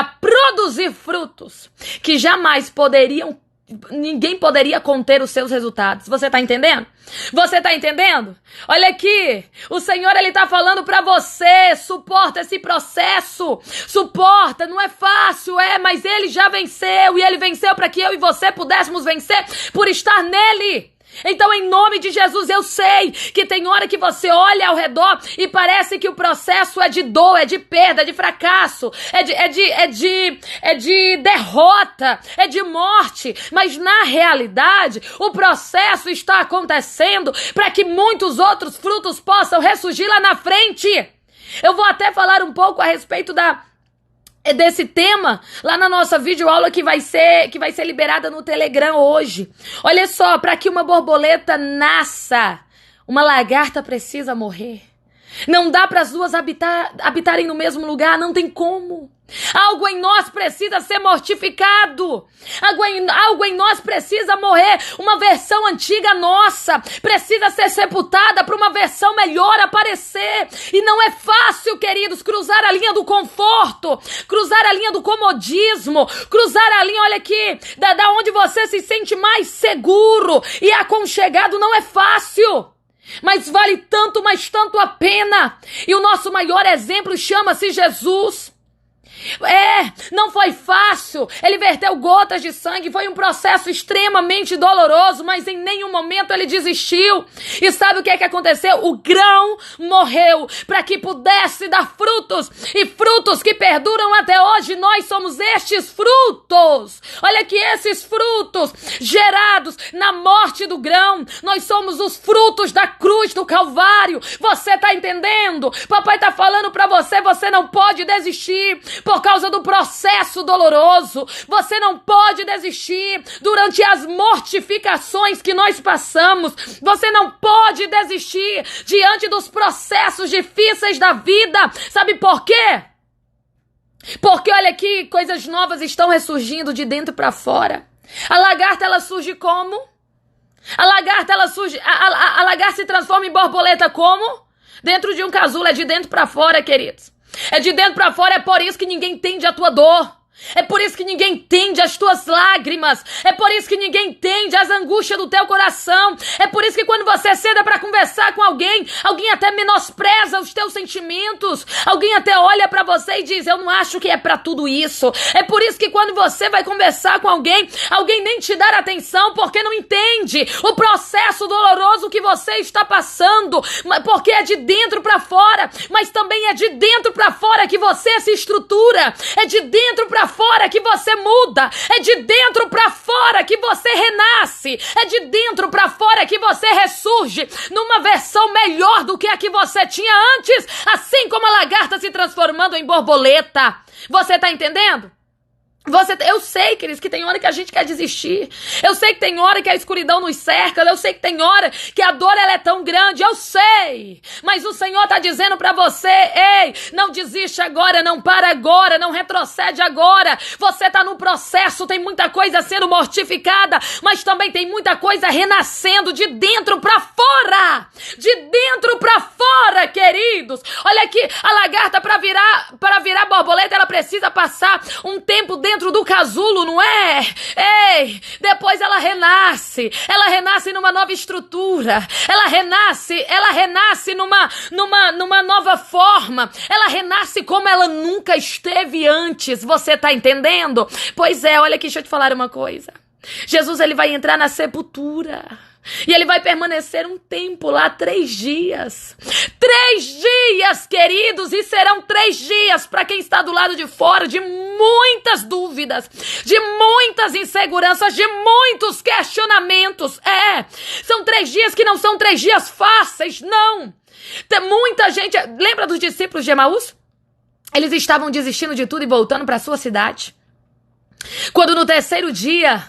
para produzir frutos que jamais ninguém poderia conter os seus resultados. Você tá entendendo? Você tá entendendo? Olha aqui, o Senhor, Ele tá falando pra você, suporta esse processo, suporta, não é fácil, mas Ele já venceu, e Ele venceu para que eu e você pudéssemos vencer por estar nele. Então, em nome de Jesus, eu sei que tem hora que você olha ao redor e parece que o processo é de dor, é de perda, é de fracasso, é de derrota, é de morte. Mas, na realidade, o processo está acontecendo para que muitos outros frutos possam ressurgir lá na frente. Eu vou até falar um pouco a respeito desse tema lá na nossa videoaula que vai ser liberada no Telegram hoje. Olha só, para que uma borboleta nasça, uma lagarta precisa morrer. Não dá para as duas habitarem no mesmo lugar, não tem como. Algo em nós precisa ser mortificado. Algo em nós precisa morrer. Uma versão antiga nossa precisa ser sepultada para uma versão melhor aparecer. E não é fácil, queridos, cruzar a linha do conforto, cruzar a linha do comodismo, cruzar a linha, olha aqui, da onde você se sente mais seguro e aconchegado. Não é fácil. Mas vale tanto, mas tanto a pena. E o nosso maior exemplo chama-se Jesus. Não foi fácil, ele verteu gotas de sangue, foi um processo extremamente doloroso, mas em nenhum momento ele desistiu. E sabe o que aconteceu? O grão morreu para que pudesse dar frutos, e frutos que perduram até hoje. Nós somos estes frutos. Olha que esses frutos gerados na morte do grão, nós somos os frutos da cruz do Calvário. Você tá entendendo? Papai tá falando para você, você não pode desistir por causa do processo doloroso. Você não pode desistir durante as mortificações que nós passamos. Você não pode desistir diante dos processos difíceis da vida. Sabe por quê? Porque olha aqui, coisas novas estão ressurgindo de dentro para fora. A lagarta, ela surge como? A lagarta se transforma em borboleta como? Dentro de um casulo, é de dentro para fora, queridos. É de dentro pra fora, é por isso que ninguém entende a tua dor. É por isso que ninguém entende as tuas lágrimas. É por isso que ninguém entende as angústias do teu coração. É por isso que quando você senta pra conversar com alguém até menospreza os teus sentimentos. Alguém até olha pra você e diz, eu não acho que é pra tudo isso. É por isso que quando você vai conversar com alguém nem te dá atenção porque não entende o processo doloroso que você está passando. Porque é de dentro pra fora, mas também é de dentro pra fora que você se estrutura. É de dentro pra fora que você muda, é de dentro pra fora que você renasce, é de dentro pra fora que você ressurge numa versão melhor do que a que você tinha antes, assim como a lagarta se transformando em borboleta. Você tá entendendo? Eu sei, queridos, que tem hora que a gente quer desistir. Eu sei que tem hora que a escuridão nos cerca. Eu sei que tem hora que a dor ela é tão grande. Eu sei. Mas o Senhor tá dizendo pra você, ei, não desiste agora, não para agora, não retrocede agora. Você tá no processo, tem muita coisa sendo mortificada, mas também tem muita coisa renascendo de dentro pra fora. De dentro pra fora, queridos. Olha aqui, a lagarta para virar borboleta, ela precisa passar um tempo dentro do casulo, não é? Ei, depois ela renasce numa nova estrutura, ela renasce numa nova forma, ela renasce como ela nunca esteve antes. Você tá entendendo? Pois é, olha aqui, deixa eu te falar uma coisa. Jesus, ele vai entrar na sepultura. E ele vai permanecer um tempo lá, 3 dias. 3 dias, queridos, e serão 3 dias para quem está do lado de fora, de muitas dúvidas, de muitas inseguranças, de muitos questionamentos. São 3 dias que não são 3 dias fáceis, não. Tem muita gente, lembra dos discípulos de Emaús? Eles estavam desistindo de tudo e voltando para a sua cidade. Quando no 3º dia,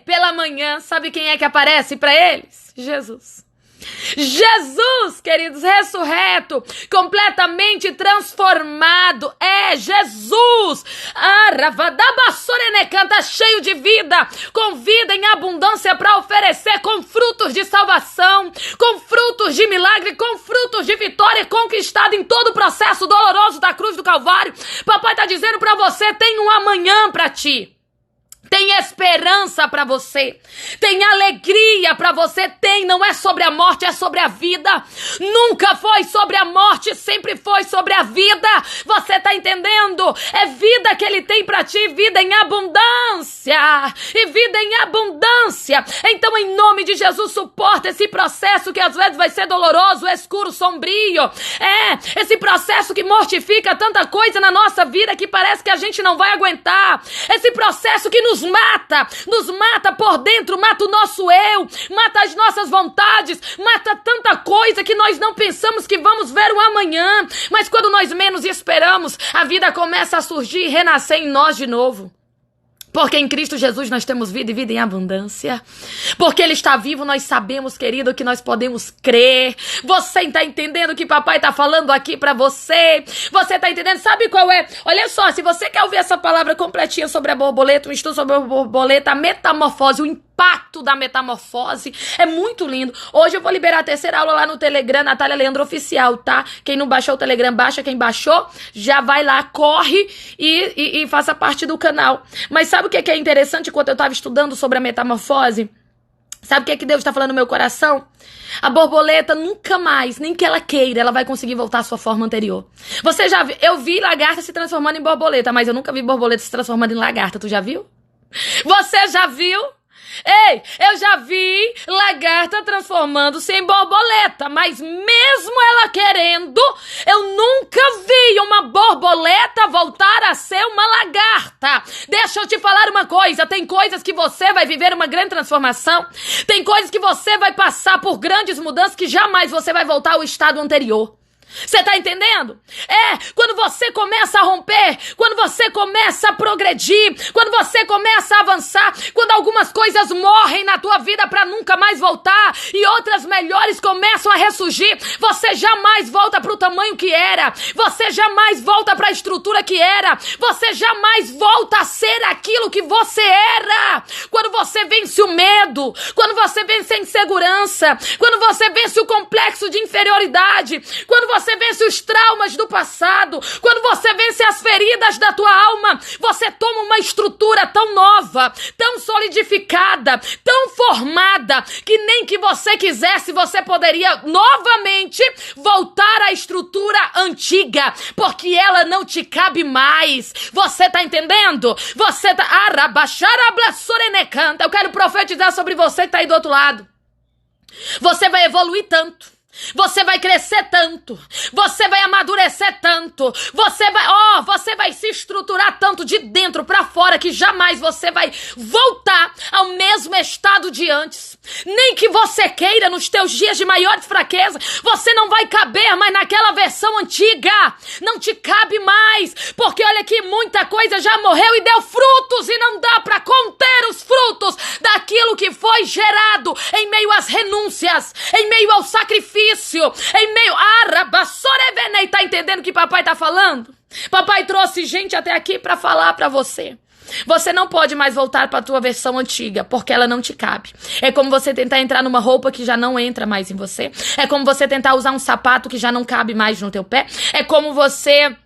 pela manhã, sabe quem é que aparece para eles? Jesus. Jesus, queridos, ressurreto, completamente transformado. É Jesus. Tá cheio de vida, com vida em abundância para oferecer, com frutos de salvação, com frutos de milagre, com frutos de vitória conquistada em todo o processo doloroso da cruz do Calvário. Papai tá dizendo para você, tem um amanhã para ti. Tem esperança para você, tem alegria para você, não é sobre a morte, é sobre a vida. Nunca foi sobre a morte, sempre foi sobre a vida. Você tá entendendo? É vida que ele tem para ti, vida em abundância, e vida em abundância. Então, em nome de Jesus, suporta esse processo que às vezes vai ser doloroso, escuro, sombrio. Esse processo que mortifica tanta coisa na nossa vida que parece que a gente não vai aguentar. Esse processo que nos mata por dentro, mata o nosso eu, mata as nossas vontades, mata tanta coisa que nós não pensamos que vamos ver o amanhã, mas quando nós menos esperamos, a vida começa a surgir e renascer em nós de novo. Porque em Cristo Jesus nós temos vida e vida em abundância. Porque Ele está vivo, nós sabemos, querido, que nós podemos crer. Você está entendendo o que papai está falando aqui para você? Você está entendendo? Sabe qual é? Olha só, se você quer ouvir essa palavra completinha sobre a borboleta, um estudo sobre a borboleta, a metamorfose, o impacto da metamorfose, é muito lindo. Hoje eu vou liberar a terceira aula lá no Telegram, Natália Leandro Oficial, tá? Quem não baixou o Telegram, baixa. Quem baixou, já vai lá, corre e faça parte do canal. Mas sabe o que é interessante enquanto eu estava estudando sobre a metamorfose? Sabe o que Deus está falando no meu coração? A borboleta nunca mais, nem que ela queira, ela vai conseguir voltar à sua forma anterior. Você já viu? Eu vi lagarta se transformando em borboleta, mas eu nunca vi borboleta se transformando em lagarta. Tu já viu? Você já viu? Ei, eu já vi lagarta transformando-se em borboleta, mas mesmo ela querendo, eu nunca vi uma borboleta voltar a ser uma lagarta. Deixa eu te falar uma coisa, tem coisas que você vai viver uma grande transformação, tem coisas que você vai passar por grandes mudanças que jamais você vai voltar ao estado anterior. Você tá entendendo? Quando você começa a romper, quando você começa a progredir, quando você começa a avançar, quando algumas coisas morrem na tua vida pra nunca mais voltar e outras melhores começam a ressurgir, você jamais volta pro tamanho que era, você jamais volta pra estrutura que era, você jamais volta a ser aquilo que você era. Quando você vence o medo, quando você vence a insegurança, quando você vence o complexo de inferioridade, quando você vence os traumas do passado, quando você vence as feridas da tua alma, você toma uma estrutura tão nova, tão solidificada, tão formada, que nem que você quisesse, você poderia novamente voltar à estrutura antiga, porque ela não te cabe mais. Você tá entendendo? Você tá... Eu quero profetizar sobre você que tá aí do outro lado. Você vai evoluir tanto. Você vai crescer tanto, você vai amadurecer tanto, você vai se estruturar tanto de dentro pra fora que jamais você vai voltar ao mesmo estado de antes. Nem que você queira, nos teus dias de maior fraqueza, você não vai caber mais naquela versão antiga. Não te cabe mais, porque olha que muita coisa já morreu e deu frutos e não dá pra conter os frutos daquilo que foi gerado em meio às renúncias, em meio ao sacrifício, em meio a tá entendendo o que papai tá falando? Papai trouxe gente até aqui pra falar pra você. Você não pode mais voltar pra tua versão antiga, porque ela não te cabe. É como você tentar entrar numa roupa que já não entra mais em você. É como você tentar usar um sapato que já não cabe mais no teu pé. É como você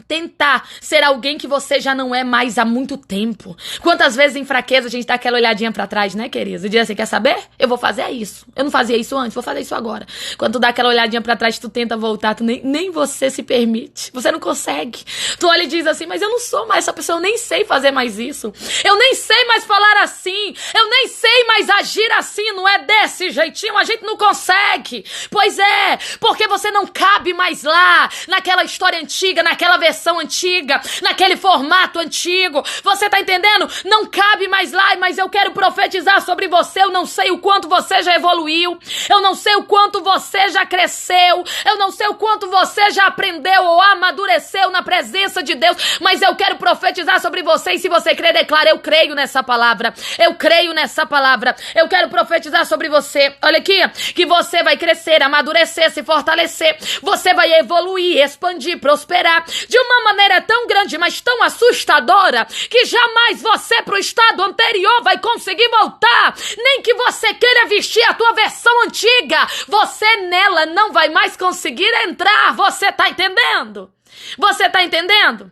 tentar ser alguém que você já não é mais há muito tempo. Quantas vezes em fraqueza a gente dá aquela olhadinha pra trás, né, queridos? E diz assim, quer saber? Eu vou fazer isso. Eu não fazia isso antes, vou fazer isso agora. Quando tu dá aquela olhadinha pra trás, tu tenta voltar, tu nem você se permite. Você não consegue. Tu olha e diz assim, mas eu não sou mais essa pessoa, eu nem sei fazer mais isso. Eu nem sei mais falar assim. Eu nem sei mais agir assim. Não é desse jeitinho, a gente não consegue. Pois é, porque você não cabe mais lá, naquela história antiga, naquela versão versão antiga, naquele formato antigo. Você tá entendendo? Não cabe mais lá, mas eu quero profetizar sobre você. Eu não sei o quanto você já evoluiu, eu não sei o quanto você já cresceu, eu não sei o quanto você já aprendeu ou amadureceu na presença de Deus, mas eu quero profetizar sobre você. E se você crer, declara: eu creio nessa palavra, eu creio nessa palavra. Eu quero profetizar sobre você, olha aqui, que você vai crescer, amadurecer, se fortalecer, você vai evoluir, expandir, prosperar de uma maneira tão grande, mas tão assustadora, que jamais você pro estado anterior vai conseguir voltar, nem que você queira vestir a tua versão antiga, você nela não vai mais conseguir entrar. Você tá entendendo? Você tá entendendo?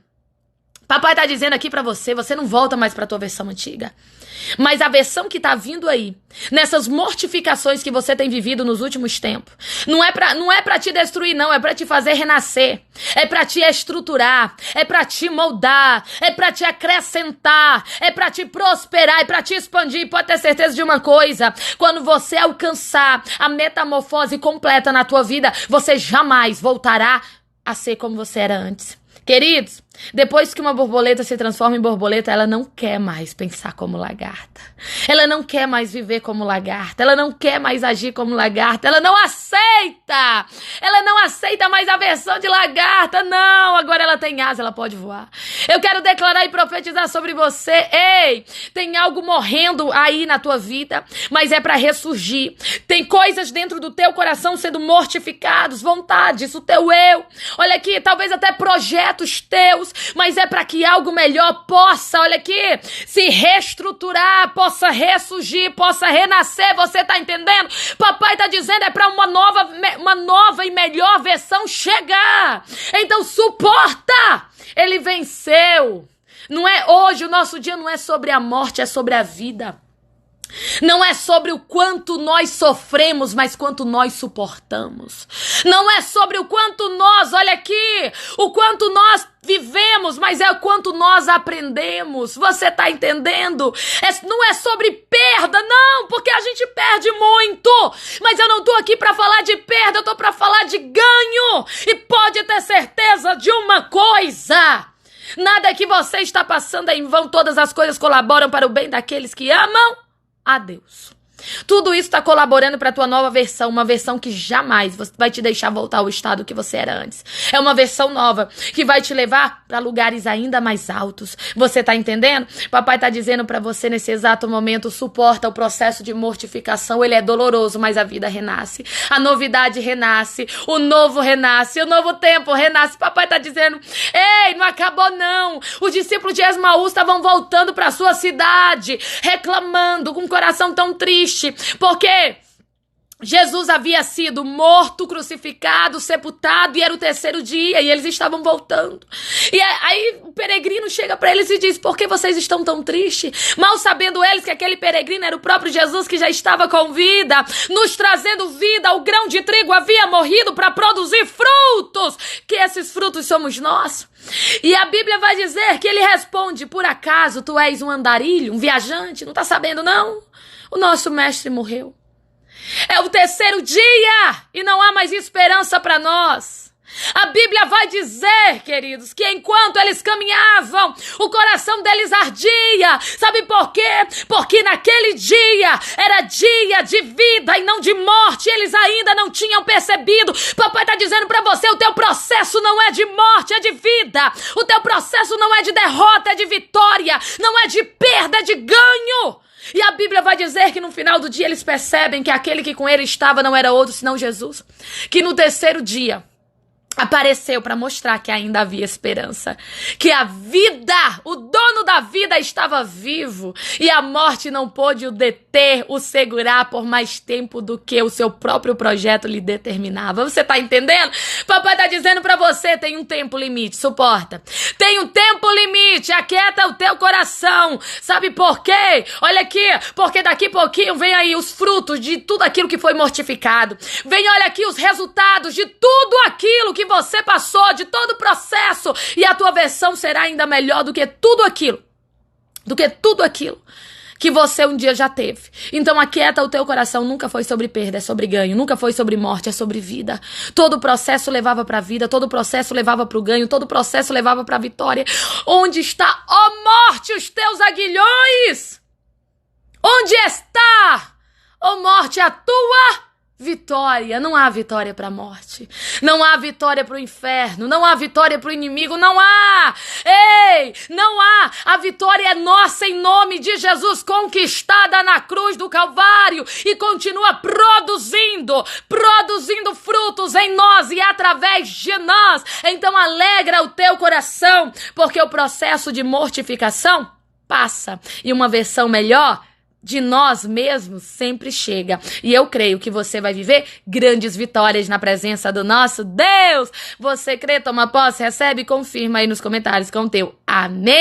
Papai tá dizendo aqui pra você, você não volta mais pra tua versão antiga. Mas a versão que tá vindo aí, nessas mortificações que você tem vivido nos últimos tempos, não é pra te destruir, não, é pra te fazer renascer, é pra te estruturar, é pra te moldar, é pra te acrescentar, é pra te prosperar, é pra te expandir. Pode ter certeza de uma coisa: quando você alcançar a metamorfose completa na tua vida, você jamais voltará a ser como você era antes. Queridos, depois que uma borboleta se transforma em borboleta, ela não quer mais pensar como lagarta. Ela não quer mais viver como lagarta. Ela não quer mais agir como lagarta. Ela não aceita. Ela não aceita mais a versão de lagarta. Não, agora ela tem asa, ela pode voar. Eu quero declarar e profetizar sobre você. Ei, tem algo morrendo aí na tua vida, mas é para ressurgir. Tem coisas dentro do teu coração sendo mortificados, vontades, o teu eu. Olha aqui, talvez até projetos teus, mas é para que algo melhor possa, olha aqui, se reestruturar, possa ressurgir, possa renascer. Você tá entendendo? Papai tá dizendo, é para uma nova e melhor versão chegar. Então suporta. Ele venceu. Não é hoje, o nosso dia não é sobre a morte, é sobre a vida. Não é sobre o quanto nós sofremos, mas quanto nós suportamos. Não é sobre o quanto nós, olha aqui, o quanto nós vivemos, mas é o quanto nós aprendemos. Você tá entendendo? Não é sobre perda, não, porque a gente perde muito. Mas eu não tô aqui pra falar de perda, eu tô pra falar de ganho. E pode ter certeza de uma coisa: nada que você está passando é em vão. Todas as coisas colaboram para o bem daqueles que amam a Deus. Tudo isso está colaborando para a tua nova versão, uma versão que jamais vai te deixar voltar ao estado que você era antes. É uma versão nova que vai te levar para lugares ainda mais altos. Você tá entendendo? Papai tá dizendo para você nesse exato momento: suporta o processo de mortificação. Ele é doloroso, mas a vida renasce. A novidade renasce, o novo renasce, o novo tempo renasce. Papai tá dizendo: ei, não acabou não. Os discípulos de Esmaús estavam voltando para sua cidade, reclamando, com o coração tão triste, porque Jesus havia sido morto, crucificado, sepultado, e era o terceiro dia, e eles estavam voltando. E aí o peregrino chega para eles e diz: por que vocês estão tão tristes? Mal sabendo eles que aquele peregrino era o próprio Jesus, que já estava com vida, nos trazendo vida. O grão de trigo havia morrido para produzir frutos, que esses frutos somos nós. E a Bíblia vai dizer que ele responde: por acaso tu és um andarilho, um viajante? Não tá sabendo não? O nosso mestre morreu. É o terceiro dia e não há mais esperança para nós. A Bíblia vai dizer, queridos, que enquanto eles caminhavam, o coração deles ardia. Sabe por quê? Porque naquele dia era dia de vida e não de morte. Eles ainda não tinham percebido. Papai está dizendo para você: o teu processo não é de morte, é de vida. O teu processo não é de derrota, é de vitória. Não é de perda, é de ganho. E a Bíblia vai dizer que no final do dia eles percebem que aquele que com ele estava não era outro senão Jesus. Que no terceiro dia apareceu para mostrar que ainda havia esperança, que a vida, o dono da vida, estava vivo e a morte não pôde o deter, o segurar por mais tempo do que o seu próprio projeto lhe determinava. Você tá entendendo? Papai tá dizendo para você: tem um tempo limite, suporta. Tem um tempo limite, aquieta o teu coração. Sabe por quê? Olha aqui, porque daqui a pouquinho vem aí os frutos de tudo aquilo que foi mortificado. Vem, olha aqui, os resultados de tudo aquilo que você passou, de todo o processo, e a tua versão será ainda melhor do que tudo aquilo que você um dia já teve. Então aquieta o teu coração, nunca foi sobre perda, é sobre ganho, nunca foi sobre morte, é sobre vida. Todo o processo levava para a vida, todo o processo levava para o ganho, todo o processo levava para a vitória. Onde está, ó morte, os teus aguilhões? Onde está, ó morte, a tua vitória? Não há vitória para a morte, não há vitória para o inferno, não há vitória para o inimigo, não há, ei, não há, a vitória é nossa em nome de Jesus, conquistada na cruz do Calvário e continua produzindo frutos em nós e através de nós. Então alegra o teu coração, porque o processo de mortificação passa e uma versão melhor de nós mesmos sempre chega. E eu creio que você vai viver grandes vitórias na presença do nosso Deus. Você crê, toma posse, recebe e confirma aí nos comentários com o teu amém.